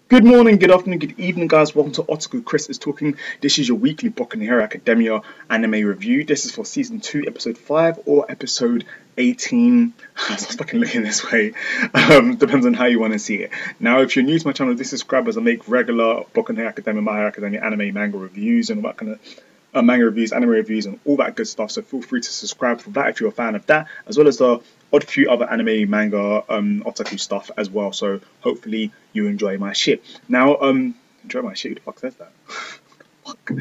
Good morning, good afternoon, good evening, guys. Welcome to Otaku Chris is Talking. This is your weekly Boku no Hero Academia anime review. This is for Season 2, Episode 5 or Episode 18. I was fucking looking this way. Depends on how you want to see it. Now, if you're new to my channel, do subscribe as I make regular Boku no Hero Academia, My Hero Academia anime manga reviews and all that kind of manga reviews, anime reviews, and all that good stuff. So feel free to subscribe for that if you're a fan of that, as well as the odd few other anime, manga, otaku stuff as well. So hopefully you enjoy my shit. Now, enjoy my shit. Who the fuck says that? Fuck.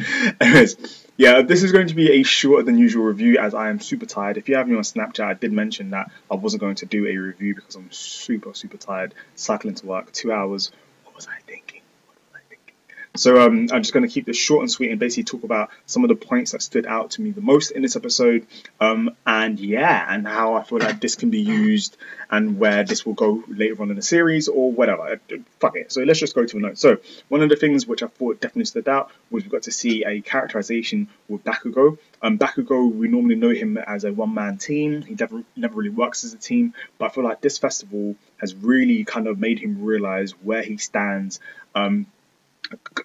Anyways, yeah, this is going to be a shorter than usual review as I am super tired. If you have me on Snapchat, I did mention that I wasn't going to do a review because I'm super tired. Cycling to work, 2 hours. What was I thinking? So I'm just going to keep this short and sweet and basically talk about some of the points that stood out to me the most in this episode, and how I feel like this can be used and where this will go later on in the series or whatever. Fuck it. So let's just go to a note. So one of the things which I thought definitely stood out was we got to see a characterization with Bakugo. Bakugo, we normally know him as a one-man team. He never really works as a team, but I feel like this festival has really kind of made him realize where he stands.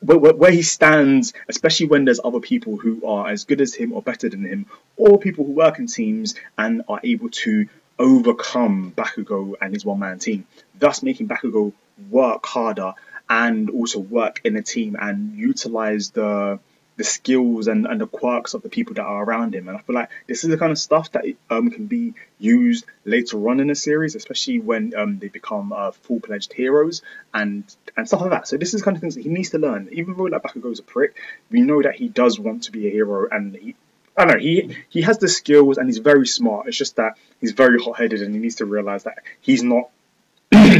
Where he stands, especially when there's other people who are as good as him or better than him, or people who work in teams and are able to overcome Bakugo and his one-man team, thus making Bakugo work harder and also work in a team and utilize the skills and the quirks of the people that are around him. And I feel like this is the kind of stuff that can be used later on in the series, especially when they become full-fledged heroes and stuff like that. So this is the kind of things that he needs to learn. Even though like Bakugo's a prick, we know that he does want to be a hero, and he has the skills and he's very smart. It's just that he's very hot-headed and he needs to realize that he's not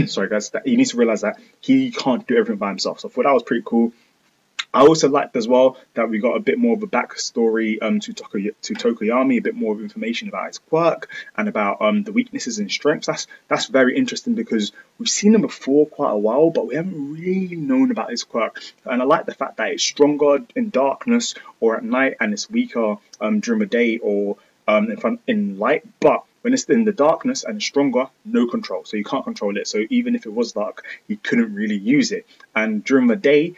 sorry guys, that he needs to realize that he can't do everything by himself. So I thought that was pretty cool. I also liked as well that we got a bit more of a backstory to Tokoyami, a bit more of information about his quirk and about the weaknesses and strengths. That's very interesting because we've seen him before quite a while, but we haven't really known about his quirk. And I like the fact that it's stronger in darkness or at night, and it's weaker during the day or in light. But when it's in the darkness and stronger, no control. So you can't control it. So even if it was dark, he couldn't really use it. And during the day,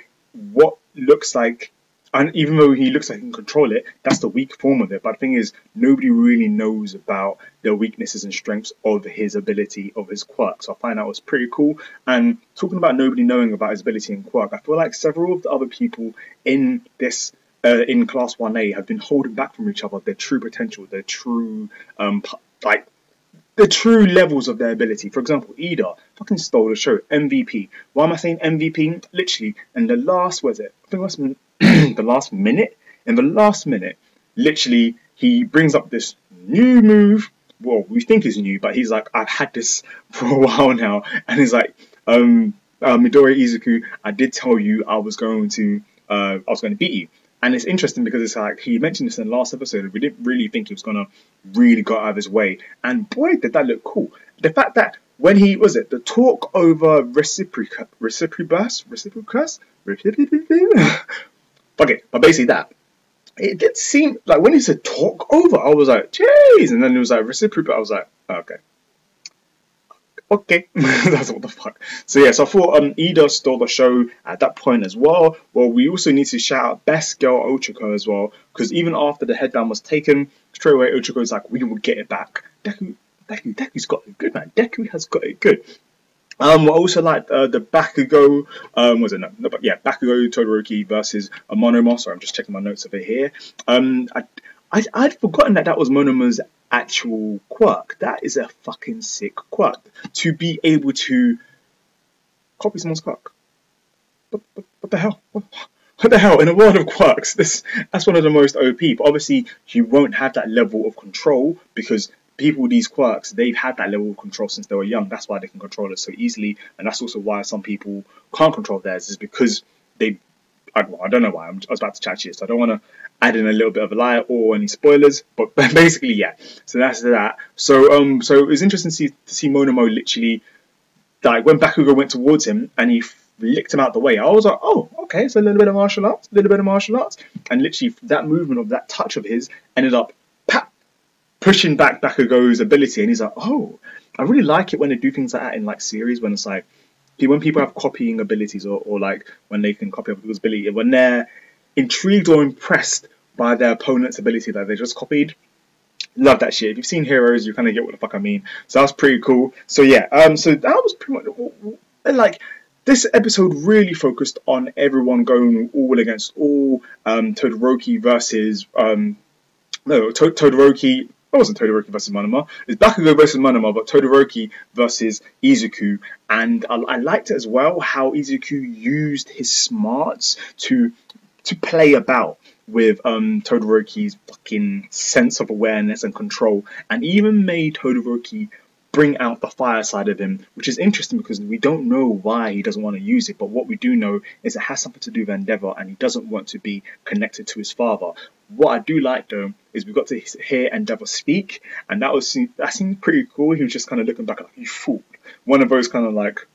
what looks like, and even though he looks like he can control it, that's the weak form of it. But the thing is, nobody really knows about the weaknesses and strengths of his ability, of his quirk. So I find that was pretty cool. And talking about nobody knowing about his ability and quirk, I feel like several of the other people in this in Class 1A have been holding back from each other their true potential, their true the true levels of their ability. For example, Ida fucking stole the show. MVP. Why am I saying MVP? Literally, in the last, was it? I think it was the last minute. In the last minute, literally, he brings up this new move. Well, we think is new, but he's like, I've had this for a while now. And he's like, Midori Izuku, I did tell you I was going to beat you. And it's interesting because it's like, he mentioned this in the last episode, we didn't really think he was going to really go out of his way. And boy, did that look cool. The fact that when he, the talk over reciprocus? Okay, but basically that. It did seem, like when he said talk over, I was like, jeez. And then it was like reciprocus, I was like, okay. Okay, that's what the fuck. So yeah, so I thought Ida stole the show at that point as well. Well, we also need to shout out Best Girl Ochako as well, because even after the headband was taken, straight away Ochako is like, we will get it back. Deku's got it good, man. Deku has got it good. I also like the Bakugo, Bakugo Todoroki versus Monomo. Sorry, I'm just checking my notes over here. I'd forgotten that was Monomo's actual quirk. That is a fucking sick quirk. To be able to copy someone's quirk. What the hell? What the hell? In a world of quirks, that's one of the most OP. But obviously, you won't have that level of control because people with these quirks, they've had that level of control since they were young. That's why they can control it so easily. And that's also why some people can't control theirs, is because I don't know why. I was about to chat shit, so I don't want to add in a little bit of a lie or any spoilers, but basically, yeah. So that's that. So it was interesting to see Monomo literally, like when Bakugo went towards him and he licked him out the way. I was like, oh, okay, so a little bit of martial arts, and literally that movement of that touch of his ended up pushing back Bakugo's ability, and he's like, oh, I really like it when they do things like that in like series when it's like when people have copying abilities, or like when they can copy other people's ability, when they're intrigued or impressed by their opponent's ability that they just copied. Love that shit. If you've seen Heroes, you kind of get what the fuck I mean. So that's pretty cool. So yeah, so that was pretty much like this episode really focused on everyone going all against all. Todoroki versus Todoroki. It wasn't Todoroki versus Monoma. It's Bakugo versus Monoma, but Todoroki versus Izuku. And I liked it as well how Izuku used his smarts to play about with Todoroki's fucking sense of awareness and control, and even made Todoroki bring out the fire side of him, which is interesting because we don't know why he doesn't want to use it, but what we do know is it has something to do with Endeavor, and he doesn't want to be connected to his father. What I do like though is we got to hear Endeavor speak, and that seemed pretty cool. He was just kind of looking back like, you fool. One of those kind of like,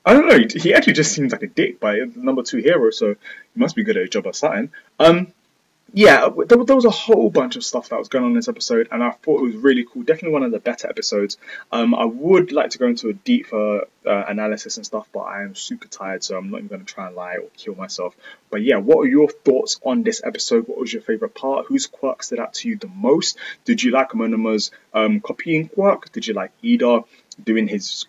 I don't know, he actually just seems like a dick by number 2 hero, so he must be good at his job or something. Yeah, there was a whole bunch of stuff that was going on in this episode, and I thought it was really cool. Definitely one of the better episodes. I would like to go into a deeper analysis and stuff, but I am super tired, so I'm not even going to try and lie or kill myself. But yeah, what are your thoughts on this episode? What was your favourite part? Whose quirk stood out to you the most? Did you like Monoma's copying quirk? Did you like Ida doing his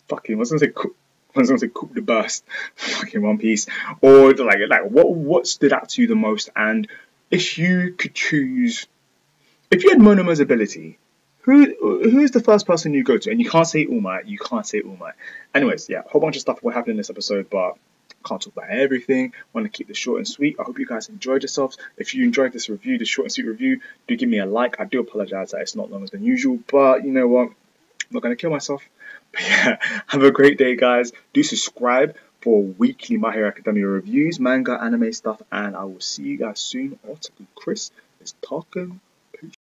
fucking, I was going to say coup de burst, fucking One Piece, or like what stood out to you the most? And if you could choose, if you had Monoma's ability, who's the first person you go to? And you can't say All Might, you can't say All Might. Anyways, yeah, a whole bunch of stuff will happen in this episode, but can't talk about everything. I want to keep this short and sweet. I hope you guys enjoyed yourselves. If you enjoyed this review, this short and sweet review, do give me a like. I do apologize that it's not longer than usual, but you know what? I'm not going to kill myself. But yeah, have a great day, guys. Do subscribe for weekly My Hero Academia reviews, manga, anime stuff, and I will see you guys soon. Chris is talking.